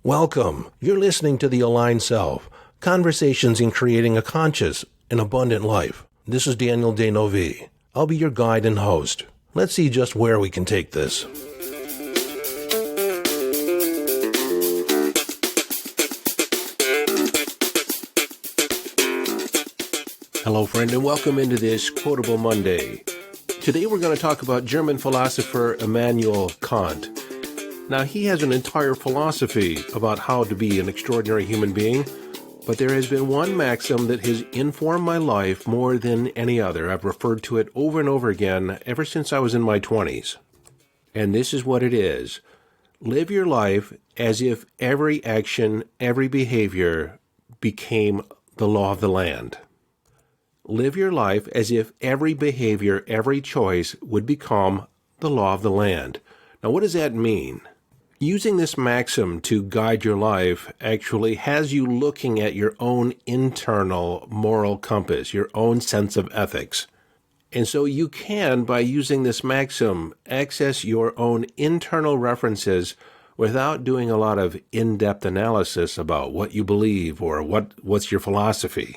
Welcome. You're listening to The Aligned Self, Conversations in Creating a Conscious and Abundant Life. This is Daniel Denovi. I'll be your guide and host. Let's see just where we can take this. Hello, friend, and welcome into this Quotable Monday. Today we're going to talk about German philosopher Immanuel Kant. Now, he has an entire philosophy about how to be an extraordinary human being, but there has been one maxim that has informed my life more than any other. I've referred to it over and over again ever since I was in my 20s. And this is what it is. Live your life as if every action, every behavior became the law of the land. Live your life as if every behavior, every choice would become the law of the land. Now, what does that mean? Using this maxim to guide your life actually has you looking at your own internal moral compass, your own sense of ethics. And so you can, by using this maxim, access your own internal references without doing a lot of in-depth analysis about what you believe or what's your philosophy.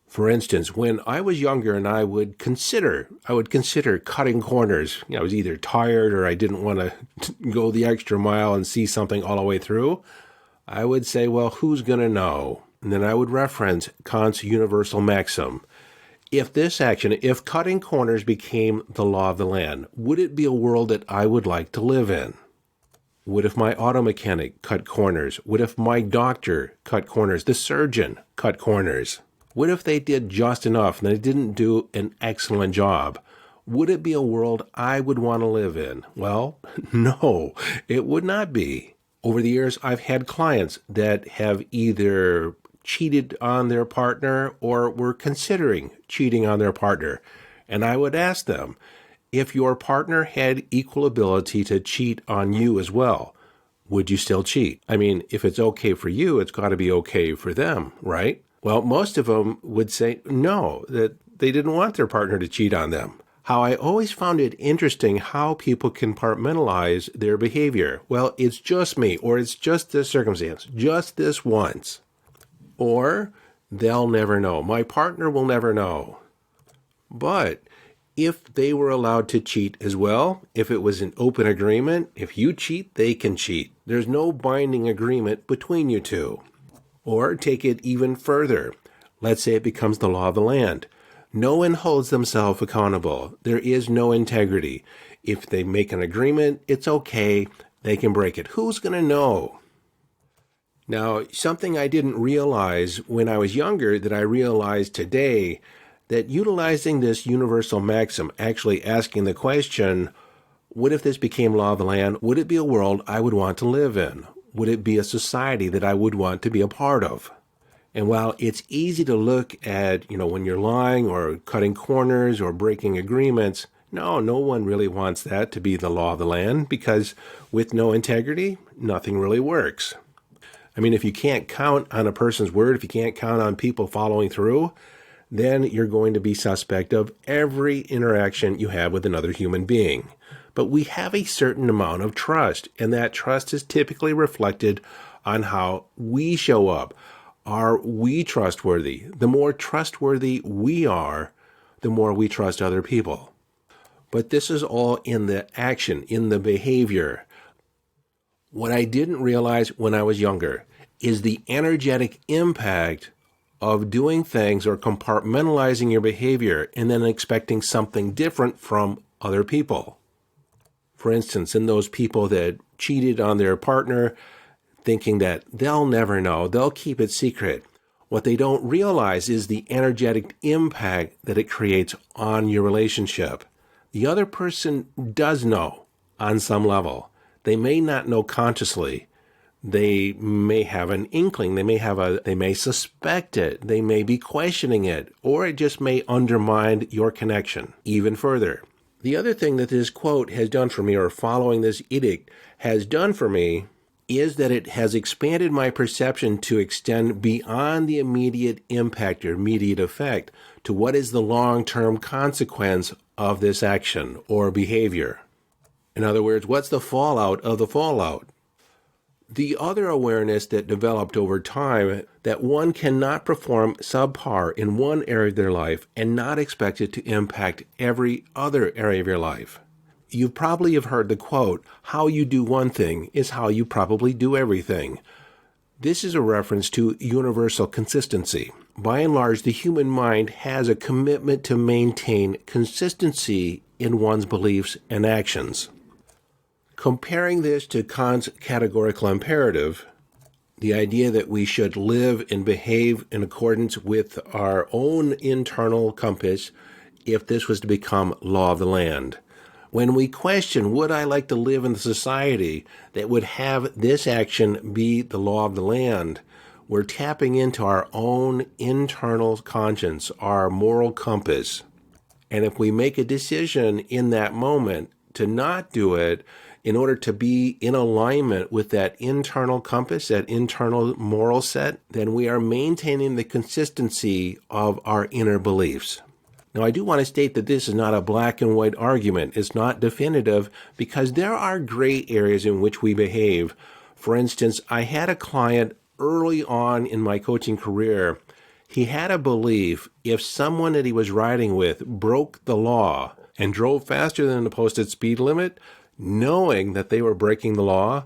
For instance, when I was younger and I would consider cutting corners. I was either tired or I didn't want to go the extra mile and see something all the way through. I would say, well, who's going to know? And then I would reference Kant's universal maxim. If cutting corners became the law of the land, would it be a world that I would like to live in? What if my auto mechanic cut corners? What if my doctor cut corners? The surgeon cut corners? What if they did just enough and they didn't do an excellent job? Would it be a world I would want to live in? Well, no, it would not be. Over the years, I've had clients that have either cheated on their partner or were considering cheating on their partner. And I would ask them, if your partner had equal ability to cheat on you as well, would you still cheat? I mean, if it's okay for you, it's got to be okay for them, right? Well, most of them would say no, that they didn't want their partner to cheat on them. How I always found it interesting how people compartmentalize their behavior. Well, it's just me, or it's just this circumstance, just this once. Or they'll never know. My partner will never know. But if they were allowed to cheat as well, if it was an open agreement, if you cheat, they can cheat. There's no binding agreement between you two. Or take it even further. Let's say it becomes the law of the land. No one holds themselves accountable. There is no integrity. If they make an agreement, it's okay. They can break it. Who's going to know? Now, something I didn't realize when I was younger that I realized today, that utilizing this universal maxim, actually asking the question, what if this became law of the land? Would it be a world I would want to live in? Would it be a society that I would want to be a part of? And while it's easy to look at, when you're lying or cutting corners or breaking agreements, no one really wants that to be the law of the land, because with no integrity, nothing really works. I mean, if you can't count on a person's word, if you can't count on people following through, then you're going to be suspect of every interaction you have with another human being. But we have a certain amount of trust, and that trust is typically reflected on how we show up. Are we trustworthy? The more trustworthy we are, the more we trust other people. But this is all in the action, in the behavior. What I didn't realize when I was younger is the energetic impact of doing things or compartmentalizing your behavior and then expecting something different from other people. For instance, in those people that cheated on their partner, thinking that they'll never know, they'll keep it secret. What they don't realize is the energetic impact that it creates on your relationship. The other person does know on some level. They may not know consciously. They may have an inkling. They may suspect it. They may be questioning it, or it just may undermine your connection even further. The other thing that this quote has done for me, or following this edict has done for me, is that it has expanded my perception to extend beyond the immediate impact or immediate effect to what is the long-term consequence of this action or behavior. In other words, what's the fallout of the fallout? The other awareness that developed over time that one cannot perform subpar in one area of their life and not expect it to impact every other area of your life. You probably have heard the quote, "How you do one thing is how you probably do everything." This is a reference to universal consistency. By and large, the human mind has a commitment to maintain consistency in one's beliefs and actions. Comparing this to Kant's categorical imperative, the idea that we should live and behave in accordance with our own internal compass if this was to become law of the land. When we question, would I like to live in a society that would have this action be the law of the land, we're tapping into our own internal conscience, our moral compass. And if we make a decision in that moment to not do it, in order to be in alignment with that internal compass, that internal moral set, then we are maintaining the consistency of our inner beliefs. Now, I do want to state that this is not a black and white argument. It's not definitive because there are gray areas in which we behave. For instance, I had a client early on in my coaching career. He had a belief if someone that he was riding with broke the law and drove faster than the posted speed limit, knowing that they were breaking the law,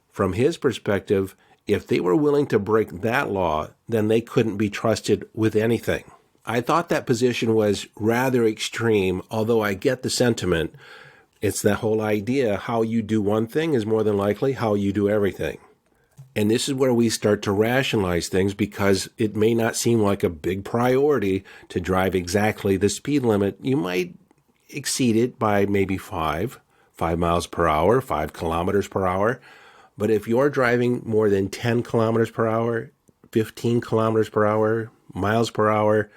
from his perspective, if they were willing to break that law, then they couldn't be trusted with anything. I thought that position was rather extreme, although I get the sentiment. It's that whole idea, how you do one thing is more than likely how you do everything. And this is where we start to rationalize things because it may not seem like a big priority to drive exactly the speed limit. You might exceed it by maybe 5 miles per hour, 5 kilometers per hour. But if you're driving more than 10 kilometers per hour, 15 kilometers per hour, miles per hour,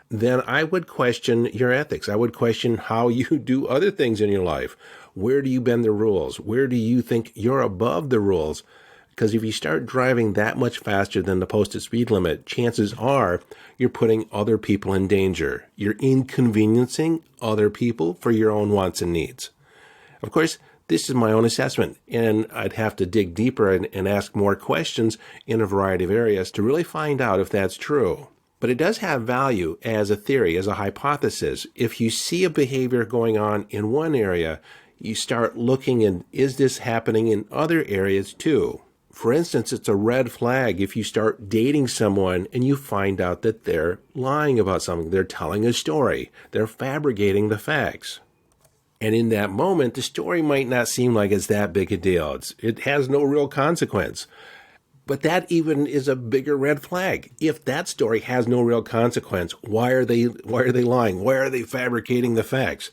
then I would question your ethics. I would question how you do other things in your life. Where do you bend the rules? Where do you think you're above the rules? Because if you start driving that much faster than the posted speed limit, chances are you're putting other people in danger. You're inconveniencing other people for your own wants and needs. Of course, this is my own assessment, and I'd have to dig deeper and ask more questions in a variety of areas to really find out if that's true. But it does have value as a theory, as a hypothesis. If you see a behavior going on in one area, you start looking and is this happening in other areas too? For instance, it's a red flag if you start dating someone and you find out that they're lying about something. They're telling a story. They're fabricating the facts. And in that moment, the story might not seem like it's that big a deal. It has no real consequence. But that even is a bigger red flag. If that story has no real consequence, why are they lying? Why are they fabricating the facts?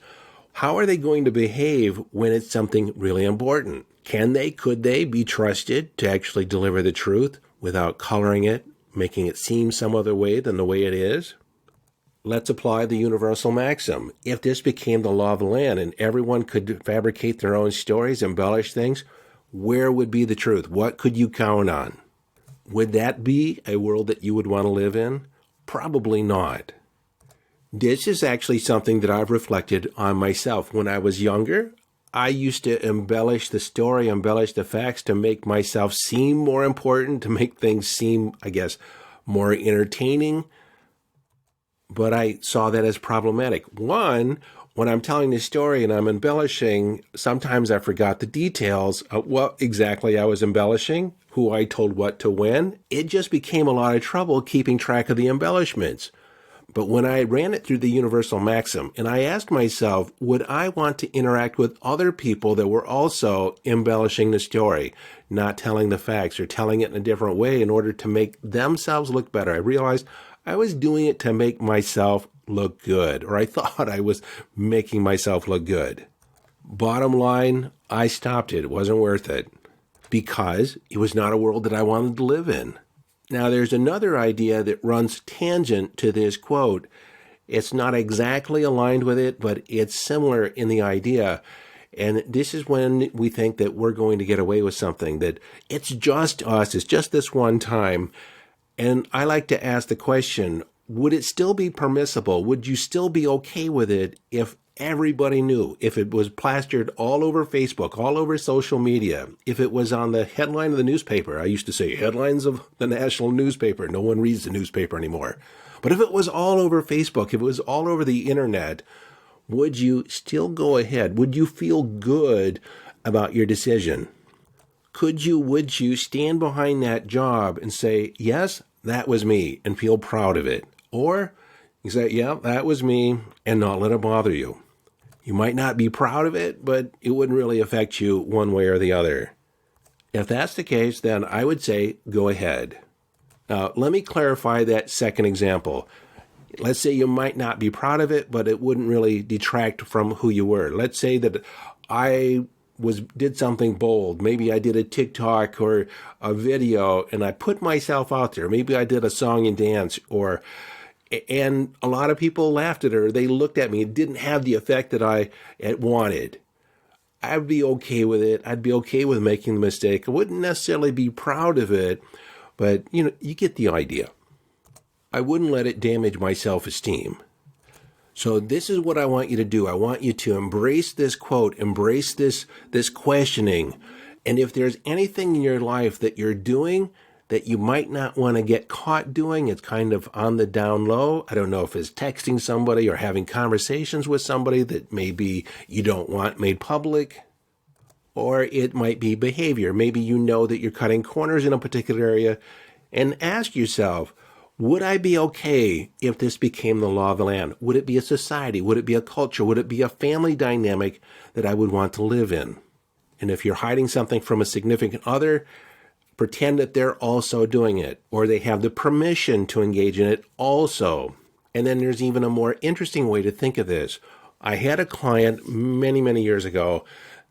How are they going to behave when it's something really important? Could they be trusted to actually deliver the truth without coloring it, making it seem some other way than the way it is? Let's apply the universal maxim. If this became the law of the land and everyone could fabricate their own stories, embellish things, where would be the truth? What could you count on? Would that be a world that you would want to live in? Probably not. This is actually something that I've reflected on myself. When I was younger, I used to embellish the story, embellish the facts to make myself seem more important, to make things seem, I guess, more entertaining. But I saw that as problematic. One, when I'm telling this story and I'm embellishing, sometimes I forgot the details of what exactly I was embellishing, who I told what to when. It just became a lot of trouble keeping track of the embellishments. But when I ran it through the universal maxim and I asked myself, would I want to interact with other people that were also embellishing the story, not telling the facts or telling it in a different way in order to make themselves look better? I realized I was doing it to make myself look good, or I thought I was making myself look good. Bottom line, I stopped it. It wasn't worth it because it was not a world that I wanted to live in. Now, there's another idea that runs tangent to this quote. It's not exactly aligned with it, but it's similar in the idea. And this is when we think that we're going to get away with something, that it's just us, it's just this one time. And I like to ask the question, would it still be permissible? Would you still be okay with it if everybody knew, if it was plastered all over Facebook, all over social media, if it was on the headline of the newspaper, I used to say headlines of the national newspaper. No one reads the newspaper anymore. But if it was all over Facebook, if it was all over the internet, would you still go ahead? Would you feel good about your decision? Would you stand behind that job and say, yes, that was me, and feel proud of it? Or you say, yeah, that was me, and not let it bother you. You might not be proud of it, but it wouldn't really affect you one way or the other. If that's the case, then I would say go ahead. Now, let me clarify that second example. Let's say you might not be proud of it, but it wouldn't really detract from who you were. Let's say that I did something bold. Maybe I did a TikTok or a video, and I put myself out there. Maybe I did a song and dance, and a lot of people laughed at it, or they looked at me. It didn't have the effect that I wanted. I'd be okay with it. I'd be okay with making the mistake. I wouldn't necessarily be proud of it, but you get the idea. I wouldn't let it damage my self-esteem. So this is what I want you to do. I want you to embrace this quote, embrace this questioning. And if there's anything in your life that you're doing that you might not want to get caught doing, it's kind of on the down low. I don't know if it's texting somebody or having conversations with somebody that maybe you don't want made public, or it might be behavior. Maybe you know that you're cutting corners in a particular area, and ask yourself, would I be okay if this became the law of the land? Would it be a society? Would it be a culture? Would it be a family dynamic that I would want to live in? And if you're hiding something from a significant other, pretend that they're also doing it, or they have the permission to engage in it also. And then there's even a more interesting way to think of this. I had a client many, many years ago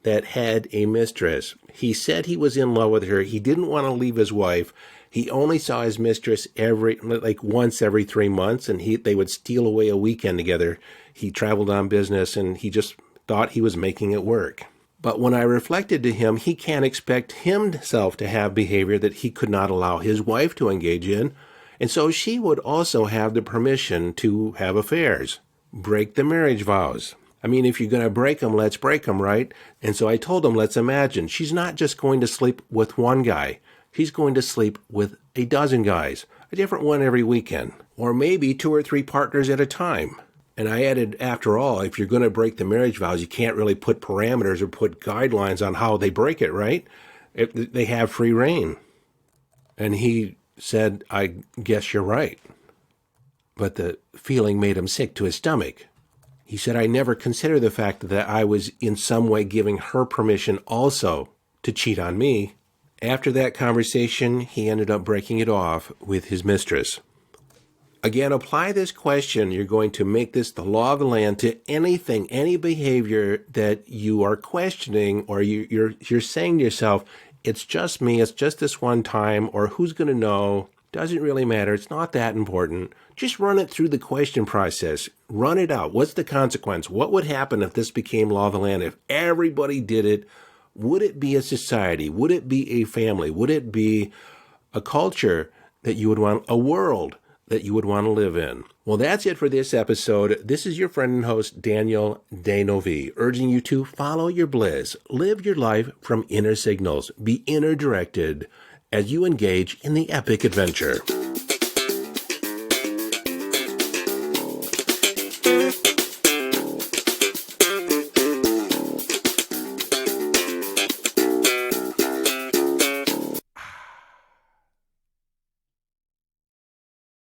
that had a mistress. He said he was in love with her. He didn't want to leave his wife. He only saw his mistress once every 3 months, and they would steal away a weekend together. He traveled on business, and he just thought he was making it work. But when I reflected to him, he can't expect himself to have behavior that he could not allow his wife to engage in, and so she would also have the permission to have affairs, break the marriage vows. I mean, if you're going to break them, let's break them, right? And so I told him, let's imagine she's not just going to sleep with one guy. She's going to sleep with a dozen guys, a different one every weekend, or maybe 2 or 3 partners at a time. And I added, after all, if you're going to break the marriage vows, you can't really put parameters or put guidelines on how they break it, right? They have free reign. And he said, I guess you're right. But the feeling made him sick to his stomach. He said, I never considered the fact that I was in some way giving her permission also to cheat on me. After that conversation, he ended up breaking it off with his mistress. Again, apply this question. You're going to make this the law of the land to anything, any behavior that you are questioning, or you're saying to yourself, it's just me, it's just this one time, or who's going to know? Doesn't really matter. It's not that important. Just run it through the question process. Run it out. What's the consequence? What would happen if this became law of the land? If everybody did it, would it be a society? Would it be a family? Would it be a culture that you would want, a world that you would want to live in? Well, that's it for this episode. This is your friend and host, Daniel Denovi, urging you to follow your bliss, live your life from inner signals, be inner directed as you engage in the epic adventure.